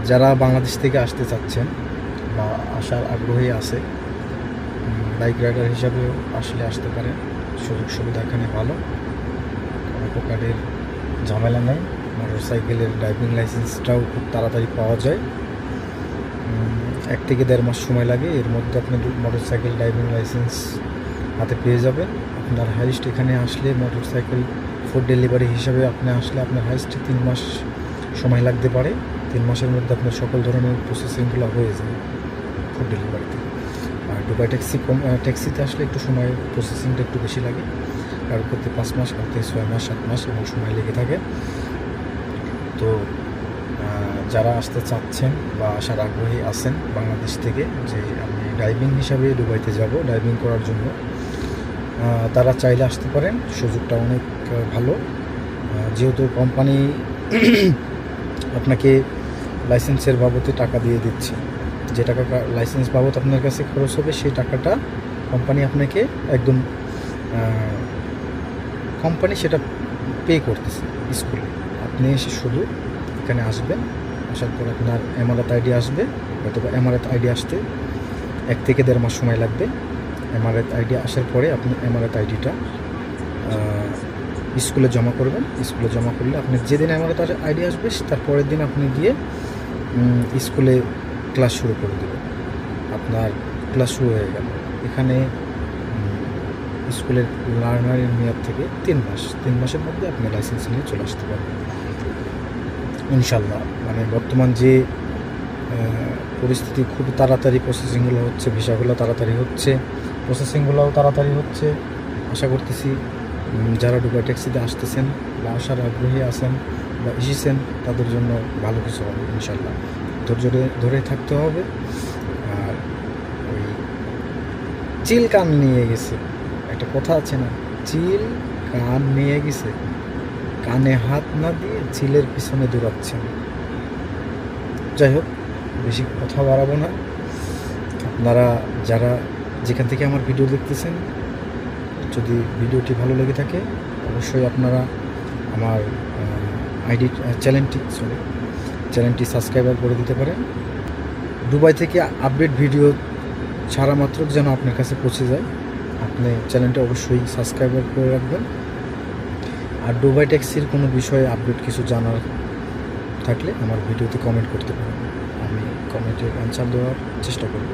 যারা বাংলাদেশ থেকে আসতে চাচ্ছেন বা আসার আগ্রহী আছে, বাইক রাইডার হিসাবেও আসতে পারেন। সুযোগ সুবিধা এখানে ভালো, কোনো প্রকারের ঝামেলা নেই। মোটরসাইকেলের ড্রাইভিং লাইসেন্সটাও খুব তাড়াতাড়ি পাওয়া যায়, 1 থেকে 1.5 মাস সময় লাগে। এর মধ্যে আপনি মোটরসাইকেল ড্রাইভিং লাইসেন্স হাতে পেয়ে যাবেন। আপনার হাইস্ট এখানে আসলে মোটরসাইকেল ফুড ডেলিভারি হিসাবে আপনি আসলে আপনার হাইস্ট 3 মাস সময় লাগতে পারে। 3 মাসের মধ্যে আপনার সকল ধরনের প্রসেসিংগুলো হয়ে যায় ফুড ডেলিভারিতে। আর দুবাই ট্যাক্সিতে আসলে একটু সময় প্রসেসিংটা একটু বেশি লাগে, কারো ক্ষেত্রে 5 মাস, কারো ক্ষেত্রে 6 মাস, 7 মাস এবং সময় লেগে থাকে। তো যারা আসতে চাচ্ছেন বা আসার আগ্রহী আছেন বাংলাদেশ থেকে, যে আমি ড্রাইভিং হিসাবে দুবাইতে যাব ড্রাইভিং করার জন্য, তারা চাইলে আসতে পারেন। সুযোগটা অনেক ভালো, যেহেতু কোম্পানি আপনাকে লাইসেন্সের বাবদে টাকা দিয়ে দিচ্ছে। যে টাকা লাইসেন্স বাবদ আপনার কাছে খরচ হবে, সেই টাকাটা কোম্পানি আপনাকে একদম কোম্পানি সেটা পে করতেছে স্কুলে। আপনি এসে শুধু এখানে আসবেন, আসার পর আপনার এমারত আইডি আসবে। হয়তো এমারত আইডি আসতে 1 থেকে 1.5 মাস সময় লাগবে। এমারত আইডি আসার পরে আপনি এমারত আইডিটা স্কুলে জমা করবেন। স্কুলে জমা করলে আপনি যেদিন এমারত আইডি আসবে তার পরের দিন আপনি গিয়ে স্কুলে ক্লাস শুরু করে দেবেন। আপনার ক্লাস শুরু হয়ে গেল। এখানে স্কুলের লার্নারের মেয়াদ থেকে 3 মাস, 3 মাসের মধ্যে আপনি লাইসেন্স নিয়ে চলে আসতে পারবেন ইনশাল্লাহ। মানে বর্তমান যে পরিস্থিতি, খুব তাড়াতাড়ি প্রসেসিংগুলো হচ্ছে, ভিসাগুলো তাড়াতাড়ি হচ্ছে, প্রসেসিংগুলোও তাড়াতাড়ি হচ্ছে। আশা করতেছি যারা দুবাই ট্যাক্সিতে আসতেছেন বা আসার আগ্রহী আছেন বা এসেছেন, তাদের জন্য ভালো কিছু হবে ইনশাল্লাহ। ধৈর্য ধরে থাকতে হবে। আর ওই চিল কান নিয়ে গেছে, একটা কথা আছে না, চিল কান নিয়ে গেছে, কানে হাত না দিয়ে চিলের পিছনে দৌড়াচ্ছেন। যাই হোক, বেশি কথা বাড়াবো না। আপনারা যারা যেখান থেকে আমার ভিডিও দেখতেছেন, যদি ভিডিওটি ভালো লেগে থাকে অবশ্যই আপনারা আমার চ্যানেলটি সাবস্ক্রাইবার করে দিতে পারেন। দুবাই থেকে আপডেট ভিডিও ছাড়া মাত্র যেন আপনার কাছে পৌঁছে যায়, আপনি চ্যানেলটি অবশ্যই সাবস্ক্রাইবার করে রাখবেন। আর দুবাই ট্যাক্সির কোনো বিষয়ে আপডেট কিছু জানার থাকলে আমার ভিডিওতে কমেন্ট করতে পারেন, আমি কমেন্টের অ্যান্সার দেওয়ার চেষ্টা করব।